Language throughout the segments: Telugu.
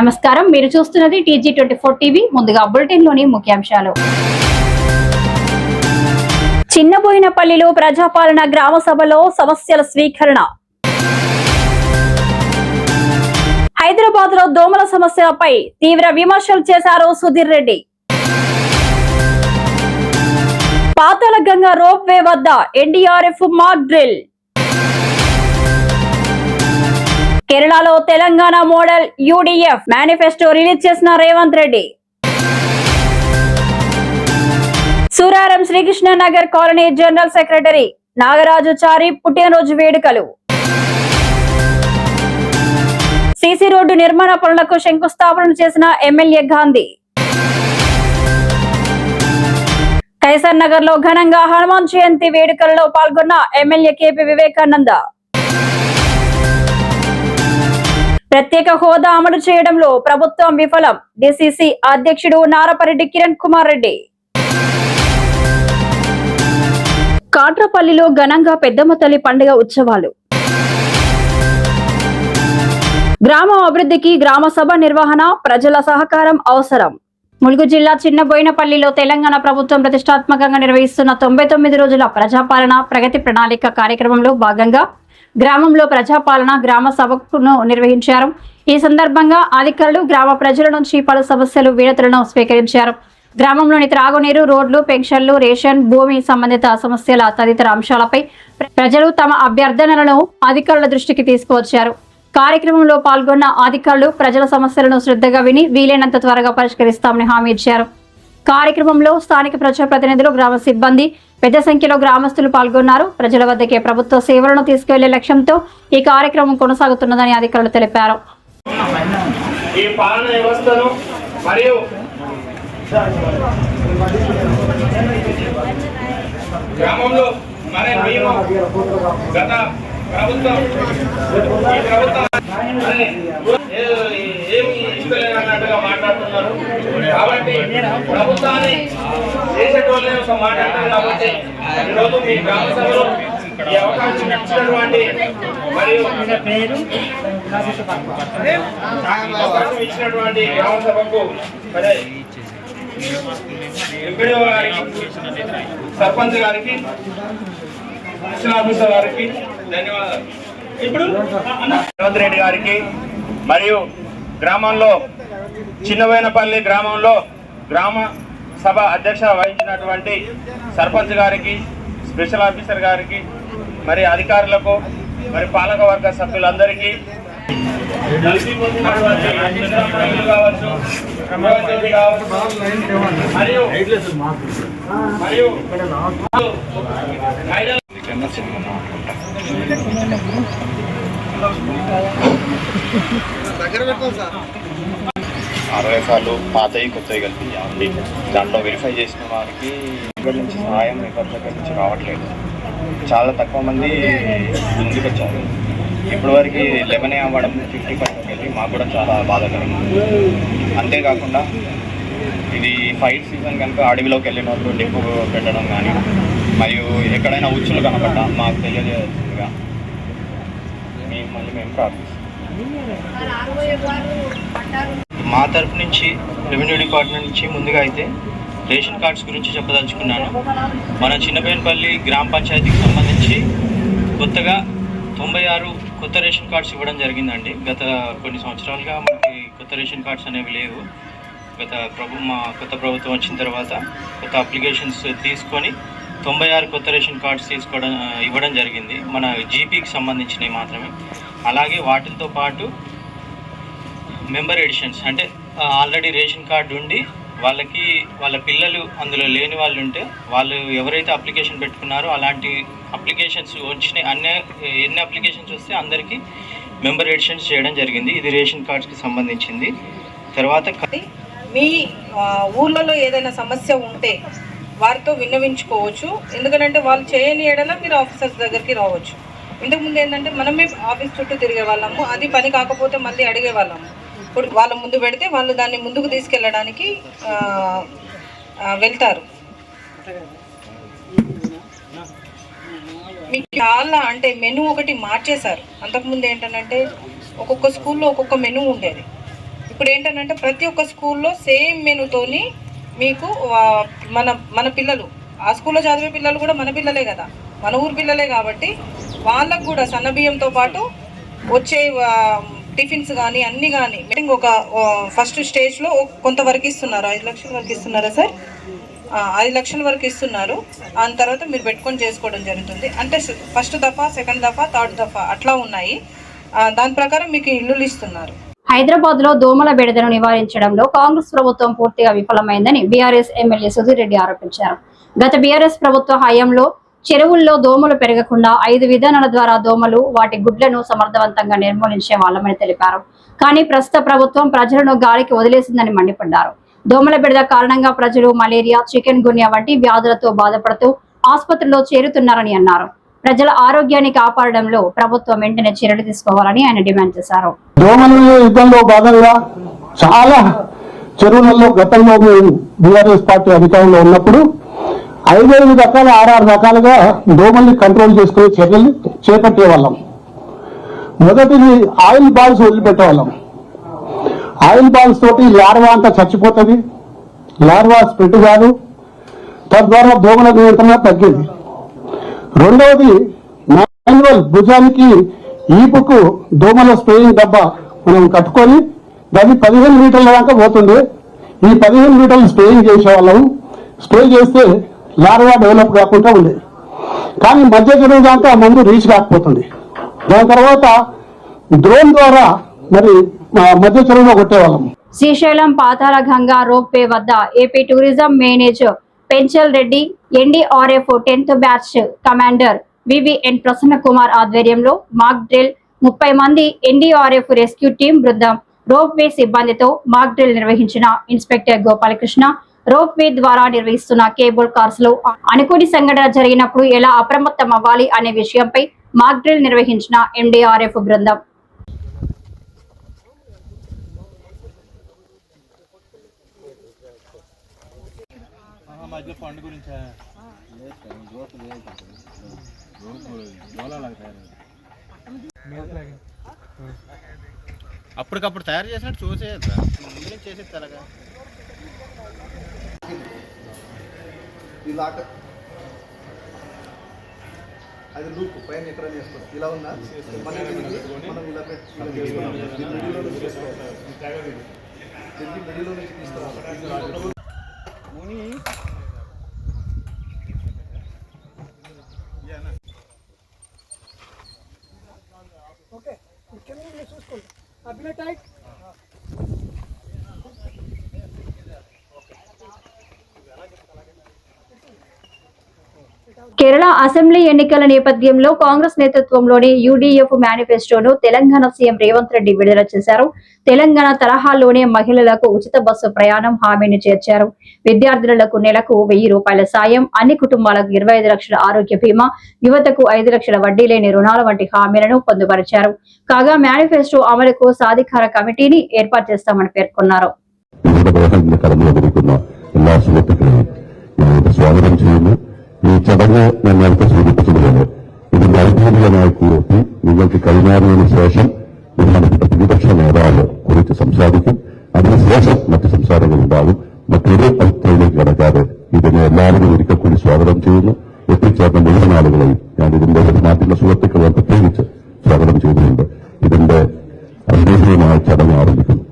నమస్కారం, మీరు చూస్తున్నది TG24 టీవీ. ముందుగా బులెటిన్ లోని ముఖ్యాంశాలు. చిన్నబోయినపల్లిలో ప్రజాపాలన గ్రామ సభలో సమస్యల స్వీకరణ. హైదరాబాద్ లో దోమల సమస్యపై తీవ్ర విమర్శలు చేశారు సుధీర్ రెడ్డి. పాతాళగంగా రోప్ వే వద్ద NDRF మాక్ డ్రిల్. కేరళలో Telangana model UDF manifesto release చేసిన Revanth Reddy. Suraram Srikrishna Nagar colony general secretary Nagaraju Chari పుట్టినరోజు వేడుకలు. సిసి రోడ్డు నిర్మాణ పనులకు శంకుస్థాపన చేసిన ఎమ్మెల్యే గాంధీ. కైసర్ నగర్ లో ఘనంగా హనుమాన్ జయంతి వేడుకలలో పాల్గొన్న ఎమ్మెల్యే KP వివేకానంద. ప్రత్యేక హోదా అమలు చేయడంలో ప్రభుత్వం విఫలం. DCC అధ్యక్షుడు నారపరెడ్డి కిరణ్ కుమార్ రెడ్డి. కాట్రపల్లిలో ఘనంగా పెద్దమ్మ తల్లి పండుగ ఉత్సవాలు. గ్రామ అభివృద్ధికి గ్రామ సభ నిర్వహణ, ప్రజల సహకారం అవసరం. ములుగు జిల్లా చిన్నబోయినపల్లిలో తెలంగాణ ప్రభుత్వం ప్రతిష్టాత్మకంగా నిర్వహిస్తున్న 99 రోజుల ప్రజాపాలన ప్రగతి ప్రణాళిక కార్యక్రమంలో భాగంగా గ్రామంలో ప్రజాపాలన గ్రామ సభను నిర్వహించారు. ఈ సందర్భంగా అధికారులు గ్రామ ప్రజల నుంచి పలు సమస్యలు, వినతులను స్వీకరించారు. గ్రామంలోని త్రాగునీరు, రోడ్లు, పెన్షన్లు, రేషన్, భూమి సంబంధిత సమస్యల తదితర అంశాలపై ప్రజలు తమ అభ్యర్థనలను అధికారుల దృష్టికి తీసుకువచ్చారు. కార్యక్రమంలో పాల్గొన్న అధికారులు ప్రజల సమస్యలను శ్రద్ధగా విని వీలైనంత త్వరగా పరిష్కరిస్తామని హామీ ఇచ్చారు. కార్యక్రమంలో స్థానిక ప్రజాప్రతినిధులు, గ్రామ సిబ్బంది, పెద్ద సంఖ్యలో గ్రామస్తులు పాల్గొన్నారు. ప్రజల వద్దకే ప్రభుత్వ సేవలను తీసుకువెళ్లే లక్ష్యంతో ఈ కార్యక్రమం కొనసాగుతున్నదని అధికారులు తెలిపారు. ఈ పాలన వ్యవస్థను మరియు గ్రామంలో గత ప్రభుత్వం ఏమి ఇష్టలేనట్టుగా మాట్లాడుతున్నారు. కాబట్టి ప్రభుత్వాన్ని చేసేటోళ్ళే ఒక మాట్లాడతారు. కాబట్టి ఈరోజు మీ గ్రామ సభలో ఈ అవకాశం ఇచ్చినటువంటి మరియు అవకాశం ఇచ్చినటువంటి గ్రామ సభకు ఎంపీడీఓ గారికి, సర్పంచ్ గారికి, కమిషనర్ ఆఫీసర్ గారికి ధన్యవాదాలు. ఇప్పుడు రేవంత్ రెడ్డి గారికి మరియు గ్రామంలో చిన్నబోయినపల్లి గ్రామంలో గ్రామ సభ అధ్యక్ష వహించినటువంటి సర్పంచ్ గారికి, స్పెషల్ ఆఫీసర్ గారికి, మరి అధికారులకు, మరి పాలక వర్గ సభ్యులందరికీ కావచ్చు మరియు అరవై సార్లు పాతవి కొత్తవి కలిపి దాంట్లో వెరిఫై చేసిన వారికి ఇక్కడ నుంచి సహాయం ఎవరి దగ్గర నుంచి రావట్లేదు. చాలా తక్కువ మంది ముందుకు వచ్చారు. ఇప్పటివరకు 11 అవ్వడం 50% వెళ్ళి మాకు కూడా చాలా బాధాకరం. అంతేకాకుండా ఇది ఫైట్ సీజన్ కనుక అడవిలోకి వెళ్ళిన వాళ్ళు డెప్పు పెట్టడం కానీ మరియు ఎక్కడైనా ఉచ్చులు కనపడ్డా మాకు తెలియజేయాల్సిందిగా మేము ప్రార్థిస్తాం. మా తరఫు నుంచి రెవెన్యూ డిపార్ట్మెంట్ నుంచి ముందుగా అయితే రేషన్ కార్డ్స్ గురించి చెప్పదలుచుకున్నాను. మన చిన్నబోయినపల్లి గ్రామ పంచాయతీకి సంబంధించి కొత్తగా 96 కొత్త రేషన్ కార్డ్స్ ఇవ్వడం జరిగిందండి. గత కొన్ని సంవత్సరాలుగా మనకి కొత్త రేషన్ కార్డ్స్ అనేవి లేవు. మా కొత్త ప్రభుత్వం వచ్చిన తర్వాత కొత్త అప్లికేషన్స్ తీసుకొని 96 కొత్త రేషన్ కార్డ్స్ ఇవ్వడం జరిగింది. మన జీపీకి సంబంధించినవి మాత్రమే. అలాగే వాటితో పాటు మెంబర్ ఎడిషన్స్, అంటే ఆల్రెడీ రేషన్ కార్డు ఉండి వాళ్ళ పిల్లలు అందులో లేని వాళ్ళు ఉంటే వాళ్ళు ఎవరైతే అప్లికేషన్ పెట్టుకున్నారో అలాంటి అప్లికేషన్స్ వచ్చినాయి. ఎన్ని అప్లికేషన్స్ వస్తే అందరికీ మెంబర్ ఎడిషన్స్ చేయడం జరిగింది. ఇది రేషన్ కార్డ్స్కి సంబంధించింది. తర్వాత మీ ఊర్లలో ఏదైనా సమస్య ఉంటే వారితో విన్నవించుకోవచ్చు. ఎందుకంటే వాళ్ళు చేయని ఎడల మీరు ఆఫీసర్స్ దగ్గరికి రావచ్చు. ఇంతకుముందు ఏంటంటే మనమే ఆఫీస్ చుట్టూ తిరిగే వాళ్ళము, అది పని కాకపోతే మళ్ళీ అడిగే వాళ్ళము. ఇప్పుడు వాళ్ళ ముందు పెడితే వాళ్ళు దాన్ని ముందుకు తీసుకెళ్ళడానికి వెళ్తారు. మీకు చాలా అంటే మెనూ ఒకటి మార్చేశారు. అంతకుముందు ఏంటంటే ఒక్కొక్క స్కూల్లో ఒక్కొక్క మెనూ ఉండేది. ఇప్పుడు ఏంటంటే ప్రతి ఒక్క స్కూల్లో సేమ్ మెనూతోని మీకు మన పిల్లలు ఆ స్కూల్లో చదివే పిల్లలు కూడా మన పిల్లలే కదా, మన ఊరు పిల్లలే కాబట్టి వాళ్ళకు కూడా సన్నబియ్యంతో పాటు వచ్చే టిఫిన్స్ కానీ అన్నీ కానీ ఒక ఫస్ట్ స్టేజ్లో కొంతవరకు ఇస్తున్నారు. 5 లక్షల వరకు ఇస్తున్నారా సార్? 5 లక్షల వరకు ఇస్తున్నారు. దాని తర్వాత మీరు పెట్టుకొని చేసుకోవడం జరుగుతుంది. అంటే ఫస్ట్ దఫా, సెకండ్ దఫా, థర్డ్ దఫా అట్లా ఉన్నాయి. దాని ప్రకారం మీకు ఇల్లులు ఇస్తున్నారు. హైదరాబాద్ లో దోమల బెడదను నివారించడంలో కాంగ్రెస్ ప్రభుత్వం పూర్తిగా విఫలమైందని బీఆర్ఎస్ ఎమ్మెల్యే సుధీర్ రెడ్డి ఆరోపించారు. గత బీఆర్ఎస్ ప్రభుత్వ హయాంలో చెరువుల్లో దోమలు పెరగకుండా 5 విధానాల ద్వారా దోమలు వాటి గుడ్లను సమర్థవంతంగా నిర్మూలించే వాళ్ళమని తెలిపారు. కానీ ప్రస్తుత ప్రభుత్వం ప్రజలను గాలికి వదిలేసిందని మండిపడ్డారు. దోమల బెడద కారణంగా ప్రజలు మలేరియా, చికెన్ గున్యా వంటి వ్యాధులతో బాధపడుతూ ఆసుపత్రిలో చేరుతున్నారని అన్నారు. ప్రజల ఆరోగ్యాన్ని కాపాడడంలో ప్రభుత్వం వెంటనే చర్యలు తీసుకోవాలని ఆయన డిమాండ్ చేశారు. దోమల యుద్ధంలో భాగంగా చాలా చెరువులలో గతంలో మేము బీఆర్ఎస్ పార్టీ అధికారంలో ఉన్నప్పుడు 5 రకాల 6 రకాలుగా దోమల్ని కంట్రోల్ చేసుకునే చర్యలు చేపట్టే వాళ్ళం. మొదటిది ఆయిల్ బాల్స్ వదిలిపెట్టేవాళ్ళం. ఆయిల్ బాల్స్ తోటి లార్వా అంతా చచ్చిపోతుంది, లార్వా స్ప్రెడ్ కాదు, తద్వారా దోమల నియంత్రణ తగ్గేది. రెండవది మాన్యువల్ భుజానికి ఈపుకు దోమల స్ప్రేయింగ్ డబ్బా మనం కట్టుకొని దాన్ని 15 మీటర్ల దాకా పోతుంది. ఈ 15 మీటర్లు స్ప్రేయింగ్ చేసేవాళ్ళం. స్ప్రే చేస్తే లార్వా డెవలప్ కాకుండా ఉండేది. కానీ మధ్య చెరువు దాకా మందు రీచ్ కాకపోతుంది. దాని తర్వాత డ్రోన్ ద్వారా మరి మధ్య చెరువులో కొట్టేవాళ్ళం. శ్రీశైలం పాతాళ గంగా రోప్ వే వద్ద AP tourism manager Penchal Reddy, NDRF 10th batch commander VVN Prasanna Kumar ఆధ్వర్యంలో మాక్ డ్రిల్, 30 మంది ఎన్డీఆర్ఎఫ్ రెస్క్యూ టీం బృందం రోప్ వే సిబ్బందితో మాక్ డ్రిల్ నిర్వహించిన ఇన్స్పెక్టర్ గోపాలకృష్ణ రోప్ వే ద్వారా నిర్వహిస్తున్న కేబుల్ కార్స్ లో అనుకోని సంఘటన జరిగినప్పుడు ఎలా అప్రమత్తం అవ్వాలి అనే విషయంపై మాక్ డ్రిల్ నిర్వహించిన ఎన్డీఆర్ఎఫ్ బృందం. అప్పటికప్పుడు తయారు చేసినట్టు చూసేద్దా, చేసేది తెలగా ఇలాగ అది లూప్ పైన ఎక్కడ చేసుకోవాలి. ఇలా ఉందా మనం ఇలా మిడిలో నుంచి తీసుకోవాలి. ఓకే చూసుకోండి. అభినయ టైట్ కేరళ అసెంబ్లీ ఎన్నికల నేపథ్యంలో కాంగ్రెస్ నేతృత్వంలోని యూడీఎఫ్ మేనిఫెస్టోను తెలంగాణ సీఎం రేవంత్ రెడ్డి విడుదల చేశారు. తెలంగాణ తరహాలోనే మహిళలకు ఉచిత బస్సు ప్రయాణం హామీని చేర్చారు. విద్యార్థులకు నెలకు 1000 రూపాయల సాయం, అన్ని కుటుంబాలకు 25 లక్షల ఆరోగ్య బీమా, యువతకు 5 లక్షల వడ్డీ లేని రుణాల వంటి హామీలను పొందుపరిచారు. కాగా మేనిఫెస్టో అమలుకు సాధికార కమిటీని ఏర్పాటు చేస్తామని పేర్కొన్నారు. ഈ ചടങ്ങ് ഞങ്ങൾക്ക് സൂചിപ്പിച്ചതുപോലെ ഇത് രാജ്യീയമാക്കി നിങ്ങൾക്ക് കൈമാറിയതിനു ശേഷം ബഹുമാനപ്പെട്ട പ്രതിപക്ഷ നേതാവ് കുറിച്ച് സംസാരിക്കും. അതിനുശേഷം മറ്റ് സംസാരങ്ങളുണ്ടാകും. മറ്റൊരു അഭിപ്രായത്തിലേക്ക് കടക്കാതെ ഇതിനെ എല്ലാവരും ഒരിക്കൽ കൂടി സ്വാഗതം ചെയ്യുന്നു. എത്തിച്ചേർന്ന മുഴുവൻ ആളുകളെയും ഞാൻ ഇതിന്റെ മാധ്യമ സുഹൃത്തുക്കളെ പ്രത്യേകിച്ച് സ്വാഗതം ചെയ്തുകൊണ്ട് ഇതിന്റെ ഔദ്യോഗികമായ ചടങ്ങ് ആരംഭിക്കുന്നു.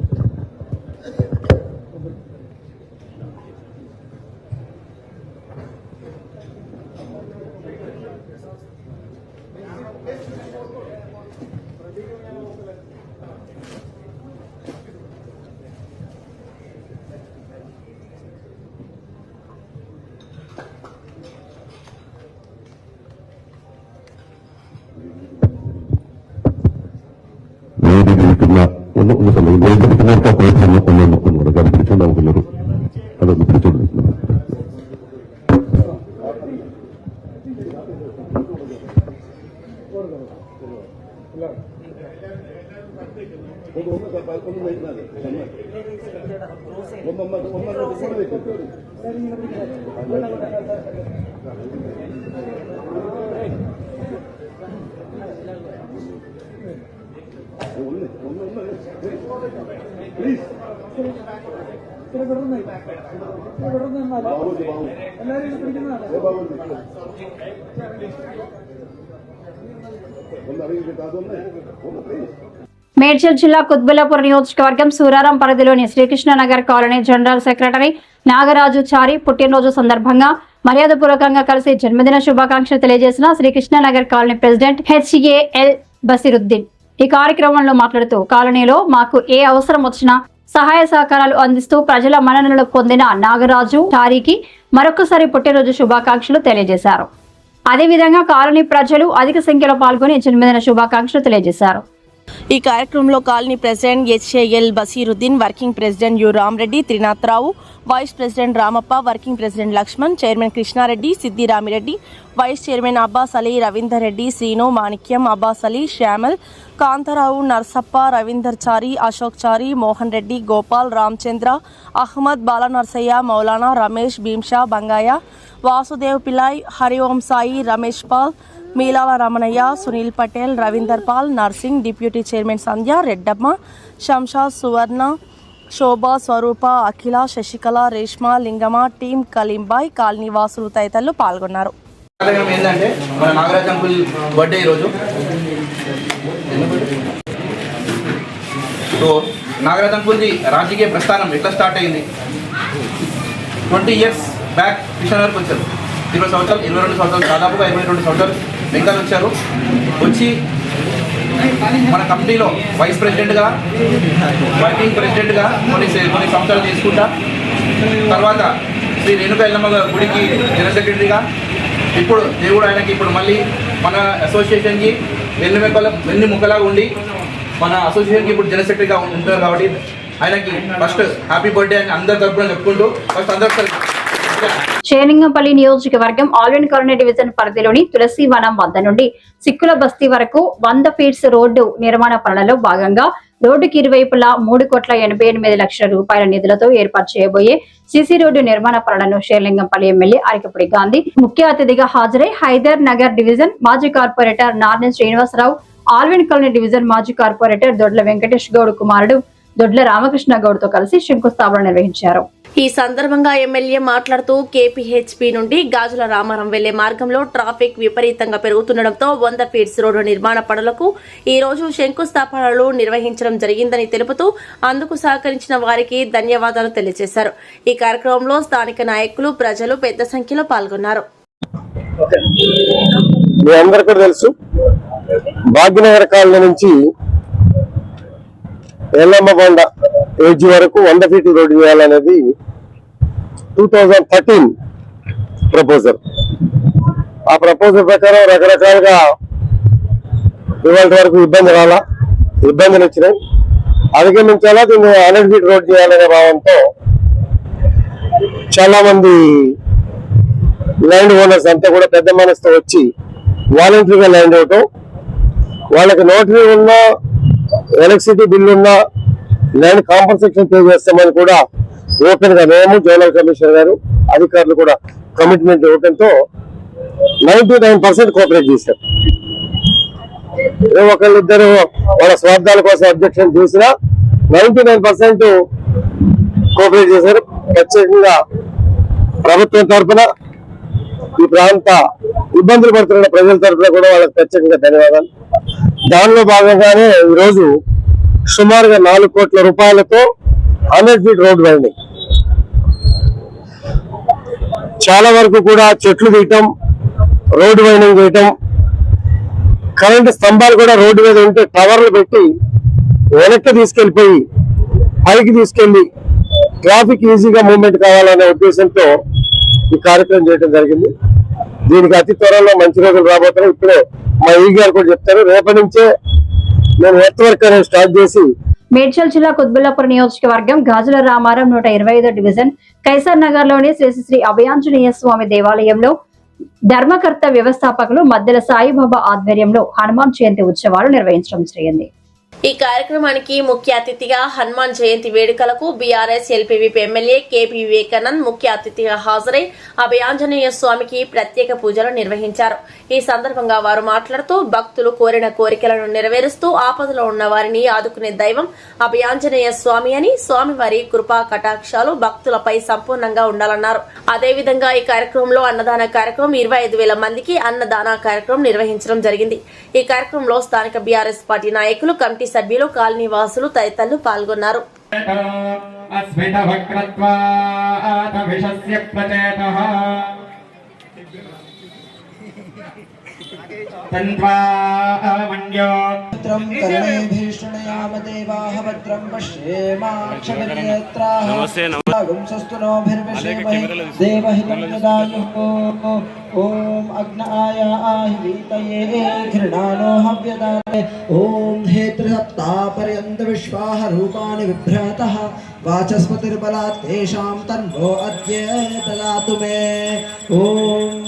ഒന്ന് സമയം നേരത്തെ പോയിട്ട് ഒന്ന് നടക്കാൻ പിടിച്ചോണ്ട് നമുക്കുള്ളൊരു അതൊന്ന് പിടിച്ചോണ്ടിരിക്കുന്നു. మేడ్చల్ జిల్లా కుత్బుల్లాపూర్ నియోజకవర్గం సూరారం పరిధిలోని Srikrishnanagar colony general secretary Nagaraju Chari పుట్టినరోజు సందర్భంగా మర్యాదపూర్వకంగా కలిసి జన్మదిన శుభాకాంక్షలు తెలియజేసిన శ్రీకృష్ణనగర్ కాలనీ ప్రెసిడెంట్ హెచ్ఏఎల్ బసిరుద్దీన్ ఈ కార్యక్రమంలో మాట్లాడుతూ కాలనీలో మాకు ఏ అవసరం వచ్చినా సహాయ సహకారాలు అందిస్తూ ప్రజల మన్ననలు పొందిన నాగరాజు చారికి మరొకసారి పుట్టినరోజు శుభాకాంక్షలు తెలియజేశారు. అదేవిధంగా కాలనీ ప్రజలు అధిక సంఖ్యలో పాల్గొని జన్మదిన శుభాకాంక్షలు తెలియజేశారు. ఈ కార్యక్రమంలో colony president HAL Basheeruddin, working president U Ramareddy, Trinatharao, vice president Ramappa, working president Lakshman, chairman Krishnareddy, Siddi Ramireddy, vice chairman Abbas Ali, Ravinder Reddy, Srinu, Manikyam, Abbas Ali, Shyamal, Kantharao, Narsappa, Ravinder Chari, Ashok Chari, Mohan Reddy, Gopal, Ramachandra, Ahmed, Balanarsaiah, Maulana, Ramesh, Bhimsha, Bangaya, Vasudev Pillai, Hariom Sai, Ramesh Pal, Meelala Ramanaiah, Sunil Patel, Ravinder Pal, Narsing, deputy chairman Sandhya, Reddamma, Shamshad, Suvarna, శోభ, స్వరూప, అఖిల, శశికళ, రేష్మ, లింగమ, టీం కలీంబాయ్, కాలనీ వాసులు తదితరులు పాల్గొన్నారు. ఏంటంటే మన నాగరాజ్ అంకుల్ బర్త్డే ఈరోజు. సో నాగరాజ్ అంకుల్ది రాజకీయ ప్రస్థానం ఎట్లా స్టార్ట్ అయింది? 20 years బ్యాక్ కృష్ణనగర్కి వచ్చారు. 20 సంవత్సరాలు, 22 సంవత్సరాలు, దాదాపుగా 22 సంవత్సరాలు వెంకలు వచ్చారు. వచ్చి మన కంపెనీలో వైస్ ప్రెసిడెంట్గా, వర్కింగ్ ప్రెసిడెంట్గా కొన్ని సంవత్సరాలు చేసుకుంటా, తర్వాత శ్రీ రేణుకా ఎల్లమ్మ గుడికి జనరల్ సెక్రటరీగా, ఇప్పుడు దేవుడు ఆయనకి ఇప్పుడు మళ్ళీ మన అసోసియేషన్కి వెన్ను ముక్కలాగా ఉండి మన అసోసియేషన్కి ఇప్పుడు జనరల్ సెక్రటరీగా ఉంటారు. కాబట్టి ఆయనకి ఫస్ట్ హ్యాపీ బర్త్డే అని అందరి తరపున చెప్పుకుంటూ ఫస్ట్ అందరూ. షేర్లింగంపల్లి నియోజకవర్గం ఆల్విన్ కాలనీ డివిజన్ పరిధిలోని తులసి వనం వద్ద నుండి సిక్కుల బస్తీ వరకు 100 ఫీట్స్ రోడ్డు నిర్మాణ పనులలో భాగంగా రోడ్డుకి ఇరువైపులా 3,88,00,000 రూపాయల నిధులతో ఏర్పాటు చేయబోయే సీసీ రోడ్డు నిర్మాణ పనులను షేర్లింగంపల్లి ఎమ్మెల్యే అరికపూడి గాంధీ ముఖ్య అతిథిగా హాజరై హైదర్ నగర్ డివిజన్ మాజీ corporator Narnen Srinivasarao, Alwin colony division మాజీ కార్పొరేటర్ దొడ్ల వెంకటేష్ గౌడ్ కుమారుడు దొడ్ల రామకృష్ణ గౌడ్ తో కలిసి శంకుస్థాపన నిర్వహించారు. ఈ సందర్భంగా ఎమ్మెల్యే మాట్లాడుతూ కేపీహెచ్పీ నుండి గాజుల రామారం వెళ్లే మార్గంలో ట్రాఫిక్ విపరీతంగా పెరుగుతుండటంతో 100 ఫీట్స్ రోడ్డు నిర్మాణ పనులకు ఈ రోజు శంకుస్థాపనలు నిర్వహించడం జరిగిందని తెలుపుతూ అందుకు సహకరించిన వారికి ధన్యవాదాలు తెలియజేశారు. ఈ కార్యక్రమంలో స్థానిక నాయకులు, ప్రజలు పెద్ద సంఖ్యలో పాల్గొన్నారు. మీ అందరికీ తెలుసు, భాగ్యనగర్ కాలనీ నుంచి ఎల్లమ్మబండ ఏజీ వరకు 100 ఫీట్ రోడ్డు చేయాలనేది 2013 ప్రపోజల్. ఆ ప్రపోజల్ ప్రకారం రకరకాలుగా ఇవాళ వరకు ఇబ్బందులు వచ్చినాయి. అధిగమించాలా, దీన్ని 100 ఫీట్ రోడ్ చేయాలనే భావంతో చాలా మంది ల్యాండ్ ఓనర్స్ అంతా కూడా పెద్ద మనసుతో వచ్చి వాలంటరీగా ల్యాండ్ ఇవ్వటం, వాళ్ళకి నోటరీ ఉన్నా, ఎలక్ట్రిసిటీ బిల్లు ఉన్నా ల్యాండ్ కాంపన్సేషన్ పే చేస్తామని కూడా ఓపెన్ గా మేము, జోనల్ కమిషనర్ గారు, అధికారులు కూడా కమిట్మెంట్ ఇవ్వడంతో 99% కోఆపరేట్ చేశారు. ఒకళ్ళిద్దరు వాళ్ళ స్వార్థాల కోసం అబ్జెక్షన్ చేసినా 99% కోఆపరేట్ చేశారు. ప్రత్యేకంగా ప్రభుత్వం తరఫున, ఈ ప్రాంత ఇబ్బందులు పడుతున్న ప్రజల తరఫున కూడా వాళ్ళకి ప్రత్యేకంగా ధన్యవాదాలు. దానిలో భాగంగానే ఈరోజు సుమారుగా 4 కోట్ల రూపాయలతో 100 ఫీట్ రోడ్ వైండింగ్, చాలా వరకు కూడా చెట్లు తీయటం, రోడ్డు వైండింగ్ చేయటం, కరెంటు స్తంభాలు కూడా రోడ్డు మీద ఉంటే టవర్లు పెట్టి వెనక్కి తీసుకెళ్లిపోయి పైకి తీసుకెళ్లి ట్రాఫిక్ ఈజీగా మూవ్మెంట్ కావాలనే ఉద్దేశంతో ఈ కార్యక్రమం చేయడం జరిగింది. దీనికి అతి త్వరలో మంచి రోజులు రాబోతున్నాయి. ఇప్పుడే మా ఈ గారు కూడా చెప్తారు, రేపటి నుంచే నేను ఎర్త్ వర్క్ అనేది స్టార్ట్ చేసి. మేడ్చల్ జిల్లా కుత్బుల్లాపూర్ నియోజకవర్గం గాజుల రామారం 125వ డివిజన్ కైసర్ నగర్ లోని శ్రీ అభయాంజనేయ స్వామి దేవాలయంలో ధర్మకర్త వ్యవస్థాపకులు మద్దెల సాయిబాబా ఆధ్వర్యంలో హనుమాన్ జయంతి ఉత్సవాలు నిర్వహించడం జరిగింది. ఈ కార్యక్రమానికి ముఖ్య అతిథిగా హనుమాన్ జయంతి వేడుకలకు బీఆర్ఎస్ ఎల్పీవీపీ ఎమ్మెల్యే కేపీ వివేకానంద్ ముఖ్య అతిథిగా హాజరై అభయాంజనేయ స్వామికి ప్రత్యేక పూజలు నిర్వహించారు. ఈ సందర్భంగా వారు మాట్లాడుతూ భక్తులు కోరిన కోరికలను నెరవేరుస్తూ ఆపదలో ఉన్న వారిని ఆదుకునే దైవం అభయాంజనేయ స్వామి అని, స్వామివారి కృపా కటాక్షాలు భక్తులపై సంపూర్ణంగా ఉండాలన్నారు. అదేవిధంగా ఈ కార్యక్రమంలో అన్నదాన కార్యక్రమం 25,000 మందికి అన్నదాన కార్యక్రమం నిర్వహించడం జరిగింది. ఈ కార్యక్రమంలో స్థానిక బీఆర్ఎస్ పార్టీ నాయకులు, కమిటీ సభ్యులు, కాలనీ వాసులు తదితరులు పాల్గొన్నారు. ओम अग्नाया आहिवीतये घृणानो हव्यदाने ओम हेत्रसप्ता पर्यन्त विश्वाह रूपाणि विभ्रतः वाचस्पतिर्बलात् तेषां तन्नो अद्य ददातु मे ओम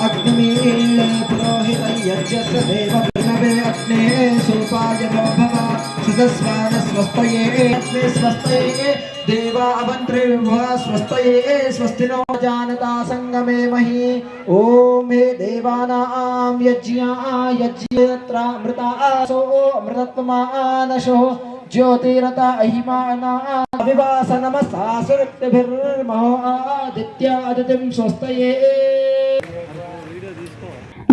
अग्निमीळे पुरोहितं यज्ञस्य देव प्रणवे अग्ने सोपायनो भव सुतस्वान स्वस्तये अग्ने स्वस्तये देवा अवन्त्रिर्भुवः स्वस्तये स्वस्तिनो जानता संगमे महि ओम हे देवानां यज्ञायज्ञत्रा अमृतासो अमृतत्वमानशो ज्योतिरता अहिमाना अभिवासनमसा सुरक्तिभिर्महो आदित्यादितिं स्वस्तये.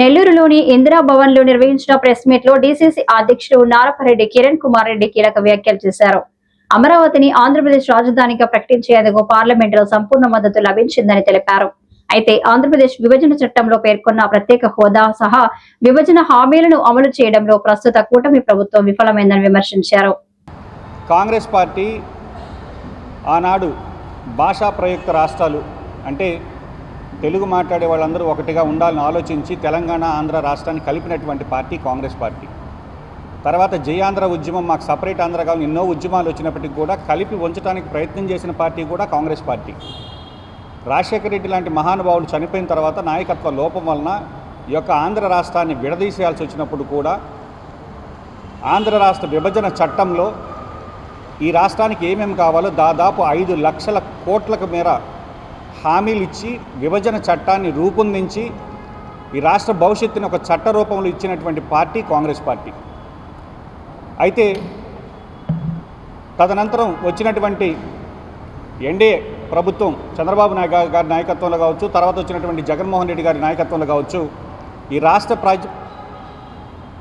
నెల్లూరులోని ఇందిరా భవన్ లో నిర్వహించిన ప్రెస్ మీట్ లో డీసీసీ అధ్యక్షుడు నారపరెడ్డి కిరణ్ కుమార్ రెడ్డి కీలక వ్యాఖ్యలు చేశారు. అమరావతిని ఆంధ్రప్రదేశ్ రాజధానిగా ప్రకటించేందుకు పార్లమెంటులో సంపూర్ణ మద్దతు లభించిందని తెలిపారు. అయితే ఆంధ్రప్రదేశ్ విభజన చట్టంలో పేర్కొన్న ప్రత్యేక హోదా సహా విభజన హామీలను అమలు చేయడంలో ప్రస్తుత కూటమి ప్రభుత్వం విఫలమైందని విమర్శించారు. కాంగ్రెస్ పార్టీ ఆనాడు భాషా ప్రయుక్త రాష్ట్రాలు అంటే తెలుగు మాట్లాడే వాళ్ళందరూ ఒకటిగా ఉండాలని ఆలోచించి తెలంగాణ, ఆంధ్ర రాష్ట్రాన్ని కలిపినటువంటి పార్టీ కాంగ్రెస్ పార్టీ. తర్వాత జయాంధ్ర ఉద్యమం, మాకు సపరేట్ ఆంధ్ర కావాలని ఎన్నో ఉద్యమాలు వచ్చినప్పటికీ కూడా కలిపి ఉంచడానికి ప్రయత్నం చేసిన పార్టీ కూడా కాంగ్రెస్ పార్టీ. రాజశేఖర రెడ్డి లాంటి మహానుభావులు చనిపోయిన తర్వాత నాయకత్వ లోపం వలన ఈ యొక్క ఆంధ్ర రాష్ట్రాన్ని విడదీసేయాల్సి వచ్చినప్పుడు కూడా ఆంధ్ర రాష్ట్ర విభజన చట్టంలో ఈ రాష్ట్రానికి ఏమేమి కావాలో దాదాపు 5 లక్షల కోట్లకు మేర హామీలు ఇచ్చి విభజన చట్టాన్ని రూపొందించి ఈ రాష్ట్ర భవిష్యత్తుని ఒక చట్ట రూపంలో ఇచ్చినటువంటి పార్టీ కాంగ్రెస్ పార్టీ. అయితే తదనంతరం వచ్చినటువంటి ఎన్డీఏ ప్రభుత్వం చంద్రబాబు నాయుడు గారి నాయకత్వంలో కావచ్చు, తర్వాత వచ్చినటువంటి జగన్మోహన్ రెడ్డి గారి నాయకత్వంలో కావచ్చు, ఈ రాష్ట్ర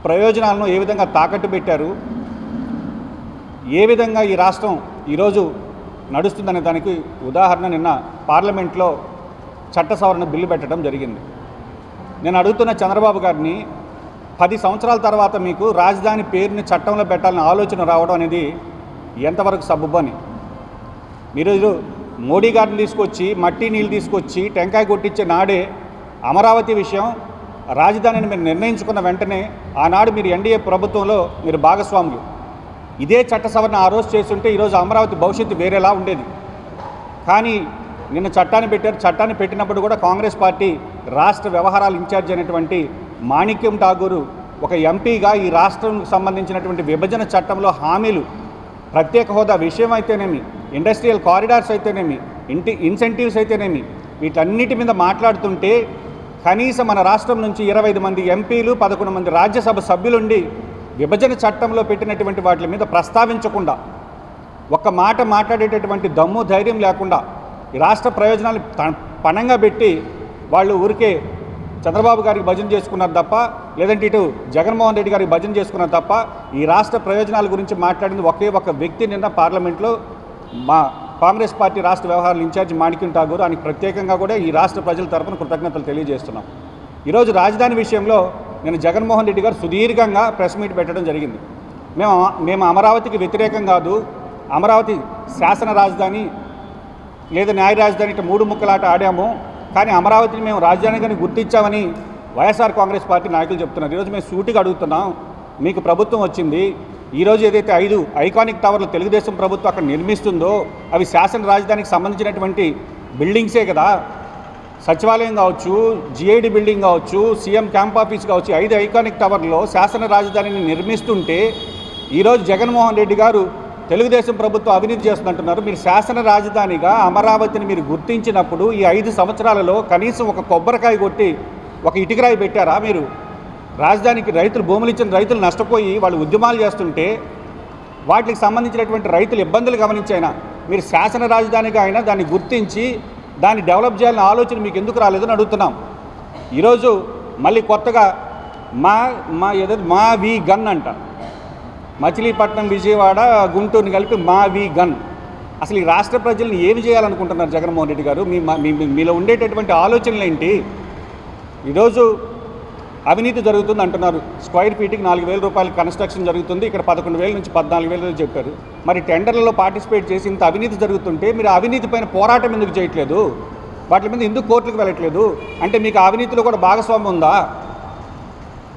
ప్రయోజనాలను ఏ విధంగా తాకట్టు పెట్టారు, ఏ విధంగా ఈ రాష్ట్రం ఈరోజు నడుస్తుందనే దానికి ఉదాహరణ నిన్న పార్లమెంట్లో చట్ట సవరణ బిల్లు పెట్టడం జరిగింది. నేను అడుగుతున్న చంద్రబాబు గారిని, 10 సంవత్సరాల తర్వాత మీకు రాజధాని పేరుని చట్టంలో పెట్టాలని ఆలోచన రావడం అనేది ఎంతవరకు సబబని? ఈరోజు మోడీ గారిని తీసుకొచ్చి మట్టి నీళ్ళు తీసుకొచ్చి టెంకాయ కొట్టించే నాడే అమరావతి విషయం రాజధానిని మీరు నిర్ణయించుకున్న వెంటనే ఆనాడు మీరు ఎన్డీఏ ప్రభుత్వంలో మీరు భాగస్వాములు. ఇదే చట్ట సవరణ ఆ రోజు చేస్తుంటే ఈరోజు అమరావతి భవిష్యత్తు వేరేలా ఉండేది. కానీ నిన్న చట్టాన్ని పెట్టారు. చట్టాన్ని పెట్టినప్పుడు కూడా కాంగ్రెస్ పార్టీ రాష్ట్ర వ్యవహారాల ఇన్ఛార్జ్ అయినటువంటి మాణిక్యం ఠాగూర్ ఒక ఎంపీగా ఈ రాష్ట్రానికి సంబంధించినటువంటి విభజన చట్టంలో హామీలు, ప్రత్యేక హోదా విషయం అయితేనేమి, ఇండస్ట్రియల్ కారిడార్స్ అయితేనేమి, ఇన్సెంటివ్స్ అయితేనేమి, వీటన్నిటి మీద మాట్లాడుతుంటే కనీసం మన రాష్ట్రం నుంచి 25 మంది ఎంపీలు, 11 మంది రాజ్యసభ సభ్యులుండి విభజన చట్టంలో పెట్టినటువంటి వాటి మీద ప్రస్తావించకుండా, ఒక్క మాట మాట్లాడేటటువంటి దమ్ము ధైర్యం లేకుండా ఈ రాష్ట్ర ప్రయోజనాలు పణంగా పెట్టి వాళ్ళు ఊరికే చంద్రబాబు గారికి భజన చేసుకున్నారు తప్ప, లేదంటే ఇటు జగన్మోహన్ రెడ్డి గారికి భజన చేసుకున్నారు తప్ప ఈ రాష్ట్ర ప్రయోజనాల గురించి మాట్లాడింది ఒకే ఒక వ్యక్తి నిన్న పార్లమెంట్లో మా కాంగ్రెస్ పార్టీ రాష్ట్ర వ్యవహారాల ఇన్ఛార్జి మాణిక్యం ఠాగూర్. ఆయనకు ప్రత్యేకంగా కూడా ఈ రాష్ట్ర ప్రజల తరపున కృతజ్ఞతలు తెలియజేస్తున్నాం. ఈరోజు రాజధాని విషయంలో నేను జగన్మోహన్ రెడ్డి గారు సుదీర్ఘంగా ప్రెస్ మీట్ పెట్టడం జరిగింది. మేము అమరావతికి వ్యతిరేకం కాదు, అమరావతి శాసన రాజధాని లేదా న్యాయ రాజధాని ఇట్లా 3 ముక్కలాట ఆడాము, కానీ అమరావతిని మేము రాజధానిగానే గుర్తించామని వైఎస్ఆర్ కాంగ్రెస్ పార్టీ నాయకులు చెప్తున్నారు. ఈరోజు మేము సూటిగా అడుగుతున్నాం, మీకు ప్రభుత్వం వచ్చింది, ఈరోజు ఏదైతే 5 ఐకానిక్ టవర్లు తెలుగుదేశం ప్రభుత్వం అక్కడ నిర్మిస్తుందో అవి శాసన రాజధానికి సంబంధించినటువంటి బిల్డింగ్సే కదా. సచివాలయం కావచ్చు, జిఐడి బిల్డింగ్ కావచ్చు, సీఎం క్యాంప్ ఆఫీస్ కావచ్చు, 5 ఐకానిక్ టవర్లో శాసన రాజధానిని నిర్మిస్తుంటే ఈరోజు జగన్మోహన్ రెడ్డి గారు తెలుగుదేశం ప్రభుత్వం అవినీతి చేస్తుందంటున్నారు. మీరు శాసన రాజధానిగా అమరావతిని మీరు గుర్తించినప్పుడు ఈ 5 సంవత్సరాలలో కనీసం ఒక కొబ్బరికాయ కొట్టి ఒక ఇటుకరాయి పెట్టారా? మీరు రాజధానికి రైతులు భూములు ఇచ్చిన రైతులు నష్టపోయి వాళ్ళు ఉద్యమాలు చేస్తుంటే వాటికి సంబంధించినటువంటి రైతుల ఇబ్బందులు గమనించైనా మీరు శాసన రాజధానిగా అయినా దాన్ని గుర్తించి దాన్ని డెవలప్ చేయాలనే ఆలోచన మీకు ఎందుకు రాలేదని అడుగుతున్నాం. ఈరోజు మళ్ళీ కొత్తగా మా వి గన్ అంట, మచిలీపట్నం, విజయవాడ, గుంటూరుని కలిపి మా వి గన్. అసలు ఈ రాష్ట్ర ప్రజల్ని ఏమి చేయాలనుకుంటున్నారు జగన్మోహన్ రెడ్డి గారు? మీలో ఉండేటటువంటి ఆలోచనలు ఏంటి? ఈరోజు అవినీతి జరుగుతుంది అంటున్నారు. స్క్వేర్ ఫీట్కి 4,000 రూపాయలు కన్స్ట్రక్షన్ జరుగుతుంది, ఇక్కడ 11,000 నుంచి 14,000 చెప్పారు. మరి టెండర్లలో పార్టిసిపేట్ చేసి ఇంత అవినీతి జరుగుతుంటే మీరు అవినీతి పైన పోరాటం ఎందుకు చేయట్లేదు? వాటి మీద ఎందుకు కోర్టులకు వెళ్ళట్లేదు? అంటే మీకు అవినీతిలో కూడా భాగస్వామ్యం ఉందా?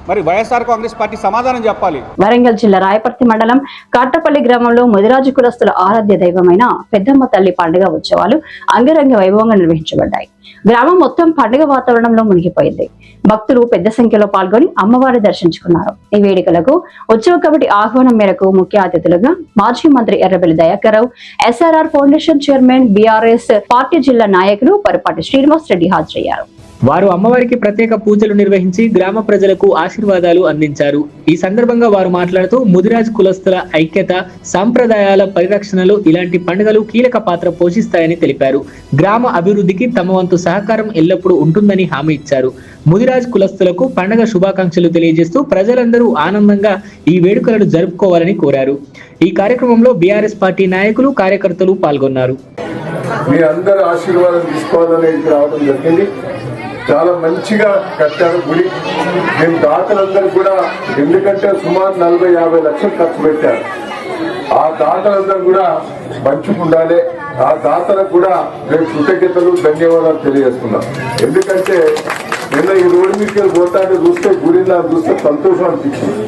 మరి వైఎస్ఆర్ కాంగ్రెస్ పార్టీ సమాధానం చెప్పాలి. వరంగల్ జిల్లా రాయపర్తి మండలం కాట్రపల్లి గ్రామంలో ముదిరాజు కులస్తుల ఆరాధ్య దైవమైన పెద్దమ్మ తల్లి పండుగ ఉత్సవాలు అంగరంగ వైభవంగా నిర్వహించబడ్డాయి. గ్రామం మొత్తం పండుగ వాతావరణంలో మునిగిపోయింది. భక్తులు పెద్ద సంఖ్యలో పాల్గొని అమ్మవారిని దర్శించుకున్నారు. ఈ వేడుకలకు ఉత్సవ కమిటీ ఆహ్వానం మేరకు ముఖ్య అతిథులుగా మాజీ మంత్రి Errabelli Dayakar Rao, SRR foundation chairman, BRS party జిల్లా నాయకులు పరపాటి శ్రీనివాస్ రెడ్డి హాజరయ్యారు. వారు అమ్మవారికి ప్రత్యేక పూజలు నిర్వహించి గ్రామ ప్రజలకు ఆశీర్వాదాలు అందించారు. ఈ సందర్భంగా వారు మాట్లాడుతూ ముదిరాజ్ కులస్తుల ఐక్యత, సంప్రదాయాల పరిరక్షణలో ఇలాంటి పండుగలు కీలక పాత్ర పోషిస్తాయని తెలిపారు. గ్రామ అభివృద్ధికి తమ వంతు సహకారం ఎల్లప్పుడూ ఉంటుందని హామీ ఇచ్చారు. ముదిరాజ్ కులస్తులకు పండుగ శుభాకాంక్షలు తెలియజేస్తూ ప్రజలందరూ ఆనందంగా ఈ వేడుకలను జరుపుకోవాలని కోరారు. ఈ కార్యక్రమంలో బీఆర్ఎస్ పార్టీ నాయకులు, కార్యకర్తలు పాల్గొన్నారు. మీ అందరూ ఆశీర్వాదం తీసుకోవాలని రావడం జరిగింది. చాలా మంచిగా కట్టారు గుడి. మేము దాతలందరూ కూడా, ఎందుకంటే సుమారు 40-50 లక్షలు ఖర్చు పెట్టారు. ఆ దాతలందరూ కూడా పంచుకుండాలి. ఆ దాతలకు కూడా మేము కృతజ్ఞతలు, ధన్యవాదాలు తెలియజేస్తున్నాం. ఎందుకంటే నిన్న ఈ రోడ్డు మీకు పోతాంటే చూస్తే గుడిలా చూస్తే సంతోషం అనిపించింది.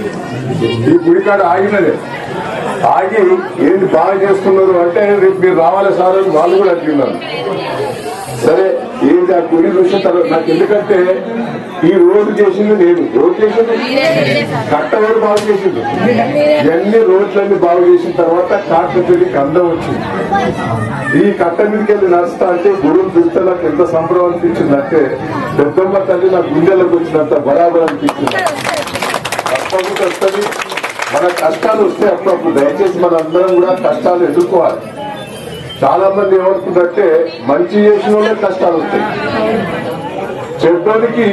ఈ గుడి కాడ ఆగినదే ఆగి ఏంటి బాగా చేస్తున్నారు అంటే రేపు మీరు రావాలి సార్ అని వాళ్ళు కూడా అడిగినారు. సరే ఏంటి ఆ గుడి చూసిన తర్వాత నాకు, ఎందుకంటే ఈ రోడ్డు చేసింది నేను, రోడ్డు చేసింది కట్టవాడు బాగు చేసింది. ఇవన్నీ రోడ్లన్నీ బాగు చేసిన తర్వాత కాట్లపల్లికి అందం వచ్చింది. ఈ కట్ట మీదకి వెళ్ళి నడుస్తా అంటే గురువు చూస్తే నాకు ఎంత సంబరం అనిపించింది అంటే పెద్దమ్మ తల్లి నా గుండెలకు వచ్చినంత బరాబర్ అనిపించింది. తప్పకుండా వస్తుంది. మన కష్టాలు వస్తే అప్పుడప్పుడు దయచేసి మన అందరం కూడా కష్టాలు ఎదుర్కోవాలి. చాలా మంది ఏమనుకుంటే మంచి చేసిన వాళ్ళే కష్టాలు వస్తాయి. చెడ్డోడికి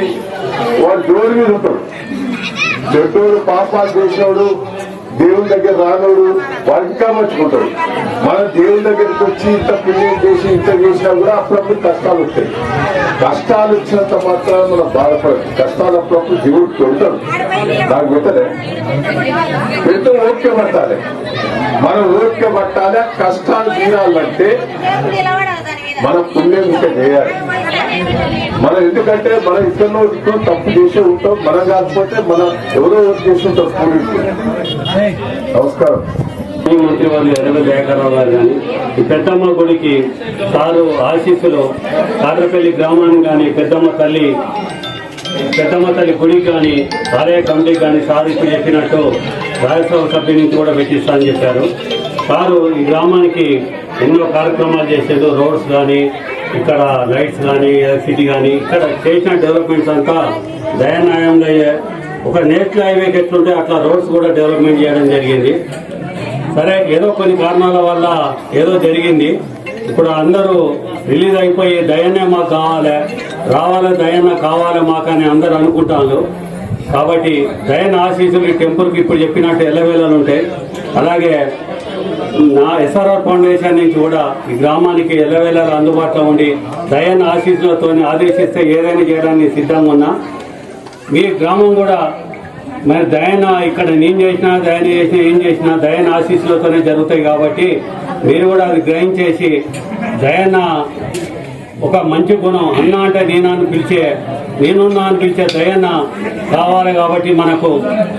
వాడు జోడి మీద ఉంటాడు. చెడ్డోడు పాపాలు చేసినోడు, దేవుని దగ్గర రానోడు వాడు ఇంకా మర్చిపోతాడు. మనం దేవుని దగ్గరికి వచ్చి ఇంత పుణ్యం చేసి ఇంత చేసినా కూడా అప్పుడప్పుడు కష్టాలు వస్తాయి. కష్టాలు వచ్చినంత మాత్రం మనం బాధపడదు. కష్టాలు అప్పుడప్పుడు దేవుడు పెడతాడు. నాకు పెట్టలే పెడితే ఓపిక పట్టాలి. మనం ఓపిక పట్టాలి. కష్టాలు తీరాలంటే మనం పుణ్యం ఇంకా చేయాలి. మనం ఎందుకంటే మనం ఇద్దరు తప్పు చేసే ఉంటాం. మనం కాకపోతే మనం ఎవరో ఓటు చేసి ఉంటాం. నమస్కారం. మంత్రి వారు ఎర్రబెల్లి దయాకర్ రావు గారు కానీ ఈ పెద్దమ్మ గుడికి సారు ఆశీస్సులు, కాట్రపల్లి గ్రామానికి కానీ పెద్దమ్మ తల్లి గుడికి కానీ ఆలయ కమిటీకి కానీ సారు ఇప్పుడు చెప్పినట్టు రాజ్యసభ సభ్యుల నుంచి కూడా పెట్టిస్తా అని చెప్పారు. సారు ఈ గ్రామానికి ఎన్నో కార్యక్రమాలు చేసేది. రోడ్స్ కానీ, ఇక్కడ లైట్స్ కానీ, ఎలక్ట్రిసిటీ కానీ, ఇక్కడ చేసిన డెవలప్మెంట్స్ అంతా దయాన్యాయంలో ఒక నేషనల్ హైవేకి ఎట్లుంటే అట్లా రోడ్స్ కూడా డెవలప్మెంట్ చేయడం జరిగింది. సరే, ఏదో కొన్ని కారణాల వల్ల ఏదో జరిగింది. ఇప్పుడు అందరూ రిలీజ్ అయిపోయి దయనే మాకు కావాలి, రావాలి, దయన్న కావాలి మాకు అని అందరూ అనుకుంటారు. కాబట్టి దయన ఆశీస్సులు ఈ టెంపుల్కి ఇప్పుడు చెప్పినట్టు ఎల్లవేళలు ఉంటాయి. అలాగే నా ఎస్ఆర్ఆర్ ఫౌండేషన్ నుంచి కూడా ఈ గ్రామానికి ఎల్లవేళలు అందుబాటులో ఉండి దయన ఆశీస్సులతో ఆదేశిస్తే ఏదైనా చేయడానికి సిద్ధంగా ఉన్నా. మీ గ్రామం కూడా మరి దయన ఇక్కడ నేను చేసినా, దయన చేసినా, ఏం చేసినా దయన ఆశీస్సులతోనే జరుగుతాయి. కాబట్టి మీరు కూడా అది గ్రహించేసి దయన ఒక మంచి గుణం, అన్న అంటే నేనాన్ని పిలిచే నేనున్నా అనిపించే దయన్న కావాలి. కాబట్టి మనకు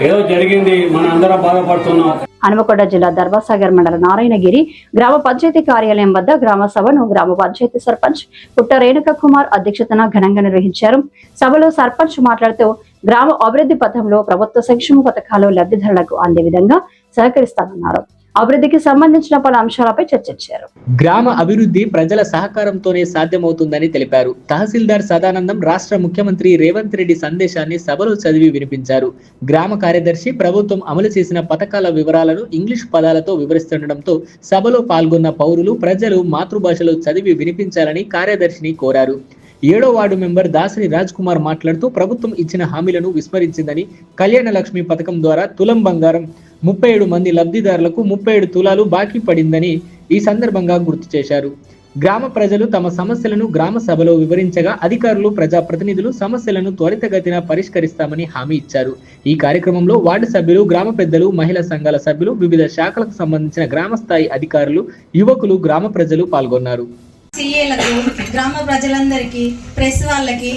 ఏదో జరిగింది, మన అందరం బాధపడుతున్నాం. హనుమకొండ జిల్లా ధర్మసాగర్ మండల నారాయణగిరి గ్రామ పంచాయతీ కార్యాలయం వద్ద గ్రామ సభను గ్రామ పంచాయతీ సర్పంచ్ పుట్ట రేణుక కుమార్ అధ్యక్షతన ఘనంగా నిర్వహించారు. సభలో సర్పంచ్ మాట్లాడుతూ గ్రామ అభివృద్ధి పథంలో ప్రభుత్వ సంక్షేమ పథకాలు లబ్ధిదారులకు అందే విధంగా సహకరిస్తామన్నారు. అభివృద్ధికి సంబంధించిన పలు అంశాలపై చర్చించారు. గ్రామ అభివృద్ధి ప్రజల సహకారంతోనే సాధ్యమవుతుందని తెలిపారు. తహసీల్దార్ సదానందం రాష్ట్ర ముఖ్యమంత్రి రేవంత్ రెడ్డి సందేశాన్ని సభలో చదివి వినిపించారు. గ్రామ కార్యదర్శి ప్రభుత్వం అమలు చేసిన పథకాల వివరాలను ఇంగ్లీష్ పదాలతో వివరిస్తుండటంతో సభలో పాల్గొన్న పౌరులు ప్రజలు మాతృభాషలో చదివి వినిపించాలని కార్యదర్శిని కోరారు. 7వ వార్డు మెంబర్ దాసరి రాజ్ కుమార్ మాట్లాడుతూ ప్రభుత్వం ఇచ్చిన హామీలను విస్మరించిందని, కళ్యాణ లక్ష్మి పథకం ద్వారా తులం బంగారం 37 మంది లబ్ధిదారులకు 37 తులాలు బాకీ పడిందని ఈ సందర్భంగా గుర్తు చేశారు. గ్రామ ప్రజలు తమ సమస్యలను గ్రామ సభలో వివరించగా అధికారులు, ప్రజాప్రతినిధులు సమస్యలను త్వరితగతిన పరిష్కరిస్తామని హామీ ఇచ్చారు. ఈ కార్యక్రమంలో వార్డు సభ్యులు, గ్రామ పెద్దలు, మహిళా సంఘాల సభ్యులు, వివిధ శాఖలకు సంబంధించిన గ్రామ స్థాయి అధికారులు, యువకులు, గ్రామ ప్రజలు పాల్గొన్నారు. సీఏలకు, గ్రామ ప్రజలందరికీ, ప్రెస్ వాళ్ళకి,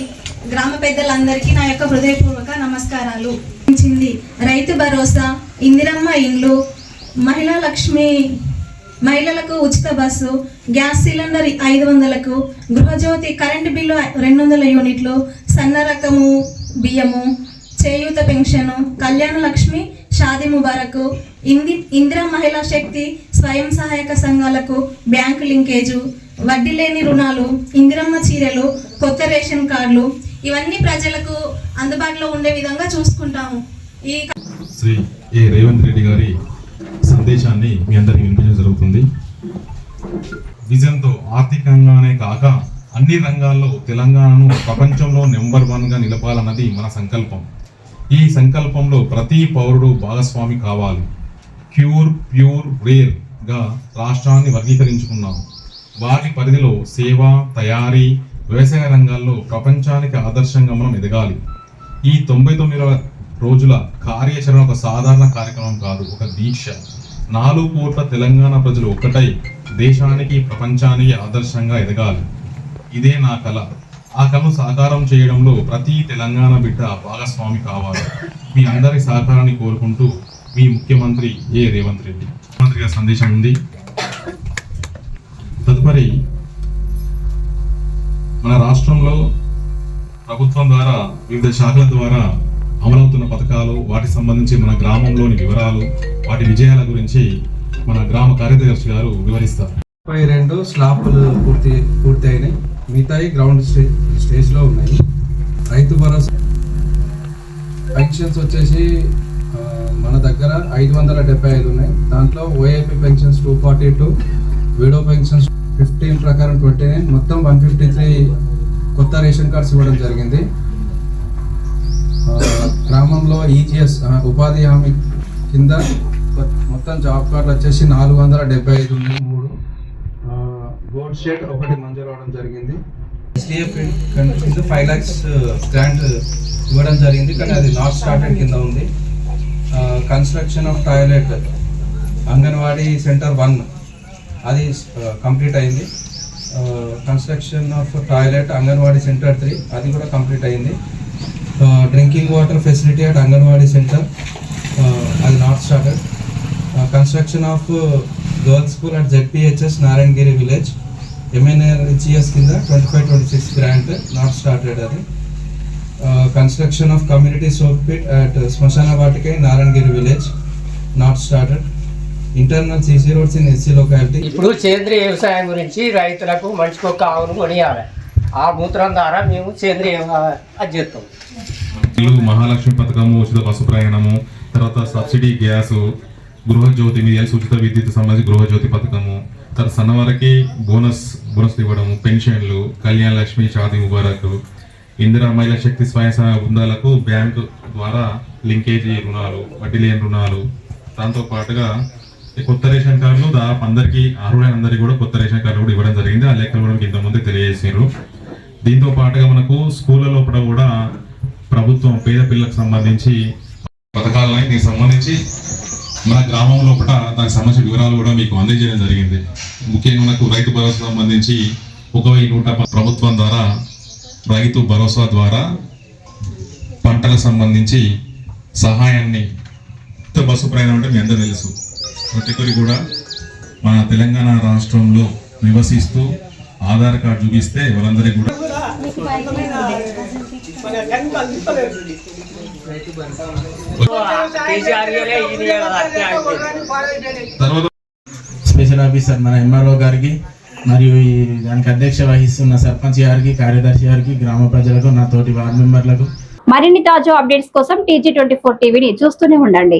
గ్రామ పెద్దలందరికీ నా యొక్క హృదయపూర్వక నమస్కారాలు. రైతు భరోసా, ఇందిరమ్మ ఇండ్లు, మహిళా లక్ష్మి, మహిళలకు ఉచిత బస్సు, గ్యాస్ సిలిండర్ 500కు, గృహజ్యోతి కరెంటు బిల్లు 200 యూనిట్లు, సన్న రకము బియ్యము, చేయూత పెన్షను, కళ్యాణ లక్ష్మి, షాదీ ముబారకు, ఇందిరా మహిళా శక్తి, స్వయం సహాయక సంఘాలకు బ్యాంకు లింకేజు, వడ్డీ లేని రుణాలు, ఇందిరమ్మ చీరలు, కొత్త రేషన్ కార్డులు, ఇవన్నీ ప్రజలకు అందుబాటులో ఉండే విధంగా చూసుకుంటాము. ఈ శ్రీ ఏ రేవంత్ రెడ్డి గారి సందేశాన్ని మీ అందరికీ వినిపించడం జరుగుతుంది. విజన్తో ఆర్థికంగానే కాక అన్ని రంగాల్లో తెలంగాణను ప్రపంచంలో నెంబర్ 1గా నిలపాలన్నది మన సంకల్పం. ఈ సంకల్పంలో ప్రతి పౌరుడు భాగస్వామి కావాలి. ప్యూర్ రేర్గా రాష్ట్రాన్ని వర్గీకరించుకున్నాం. వాటి పరిధిలో సేవ, తయారీ, వ్యవసాయ రంగాల్లో ప్రపంచానికి ఆదర్శంగా మనం ఎదగాలి. ఈ 99 రోజుల కార్యాచరణ ఒక సాధారణ కార్యక్రమం కాదు, ఒక దీక్ష. 4 కోట్ల తెలంగాణ ప్రజలు ఒక్కటై దేశానికి, ప్రపంచానికి ఆదర్శంగా ఎదగాలి. ఇదే నా కళ. ఆ కళను సాకారం చేయడంలో ప్రతి తెలంగాణ బిడ్డ భాగస్వామి కావాలి. మీ అందరి సహకారాన్ని కోరుకుంటూ మీ ముఖ్యమంత్రి ఏ రేవంత్ రెడ్డి. ముఖ్యమంత్రి గారి సందేశం ఉంది. తదుపరి మన రాష్ట్రంలో ప్రభుత్వం ద్వారా వివిధ శాఖల ద్వారా అమలవుతున్న పథకాలు, వాటికి సంబంధించి మన గ్రామంలోని వివరాలు, వాటి విజయాల గురించి మన గ్రామ కార్యదర్శి గారు వివరిస్తారు. 32 స్లాపులు పూర్తి అయినాయి. మిగతాయి గ్రౌండ్ స్టేజ్లో ఉన్నాయి. రైతు భరోసా పెన్షన్స్ వచ్చేసి మన దగ్గర 575 ఉన్నాయి. దాంట్లో ఓఏపీ పెన్షన్స్ 242, విడో పెన్షన్స్ 15 ప్రకారం 29, మొత్తం 153 కొత్త రేషన్ కార్డ్స్ ఇవ్వడం జరిగింది. గ్రామంలో ఈజీఎస్ ఉపాధి హామీ కింద మొత్తం జాబ్ కార్డులు వచ్చేసి 475 ఉన్నాయి. 3 గోల్డ్ షేడ్ 1 మంజూరు అవ్వడం జరిగింది. ఎస్డిఎఫ్ కింద 5 lakhs గ్రాంట్ ఇవ్వడం జరిగింది, కానీ అది నాట్ స్టార్టెడ్ కింద ఉంది. Construction of toilet anganwadi centre 1 అది కంప్లీట్ అయింది. Construction of toilet anganwadi centre 3 అది కూడా కంప్లీట్ అయింది. Drinking water facility at anganwadi centre అది not started. Construction of girls school at ZPHS Narayanagiri village ఎంఎన్ఆర్హెచ్ఎస్ కింద 25-26 గ్రాంట్ నాట్ స్టార్టెడ్ అది. Construction of community soak pit at శ్మశాన వాటిక Narayanagiri village not started. Internal CC roads in SC locality. ఇప్పుడు సేంద్రీయ వ్యవసాయం గురించి రైతులకు మనిషికి ఒక ఆవును కొనియాలి. ఆ మూత్రం ద్వారా మేము సేంద్రీయ అది చేస్తాం. మహాలక్ష్మి పథకము, ఉచిత బస్సు ప్రయాణము, తర్వాత సబ్సిడీ గ్యాసు, గృహజ్యోతి, మీ ఉచిత విద్యుత్ సంబంధించి గృహజ్యోతి పథకము, తర్వాత సన్నవారికి బోనస్ ఇవ్వడము, పెన్షన్లు, కళ్యాణ లక్ష్మి, షాదీ ముబారక్, ఇందిరా మహిళా శక్తి స్వయం సహాయ బృందాలకు బ్యాంకు ద్వారా లింకేజీ రుణాలు, వడ్డీ లేని రుణాలు, దాంతో పాటుగా కొత్త రేషన్ కార్డులు దాదాపు అందరికీ, అర్హులైన అందరికీ కూడా కొత్త రేషన్ కార్డులు కూడా ఇవ్వడం జరిగింది. ఆ లెక్కలు కూడా ఇంతకుముందే తెలియజేసారు. దీంతో పాటుగా మనకు స్కూళ్ళ లోపల కూడా ప్రభుత్వం పేద పిల్లలకు సంబంధించి పథకాలని దీనికి సంబంధించి మన గ్రామం లోపల దానికి సంబంధించిన వివరాలు కూడా మీకు అందజేయడం జరిగింది. ముఖ్యంగా మనకు రైతు భరోసా సంబంధించి 1110 ప్రభుత్వం ద్వారా రైతు భరోసా ద్వారా పంటలకు సంబంధించి సహాయాన్ని బస్సు ప్రయాణం అంటే మీ అందరూ తెలుసు. ప్రతి ఒక్కరి కూడా మన తెలంగాణ రాష్ట్రంలో నివసిస్తూ ఆధార్ కార్డు చూపిస్తే వాళ్ళందరికీ కూడా స్పెషల్ ఆఫీసర్ మన ఎంఆర్ఓ గారికి మరియు దానికి అధ్యక్ష వహిస్తున్న సర్పంచ్ గారికి, కార్యదర్శి గారికి, గ్రామ ప్రజలకు, నా తోటి వార్డు మెంబర్లకు మరిన్ని తాజా అప్డేట్స్ కోసం TG24 టీవీని చూస్తూనే ఉండండి.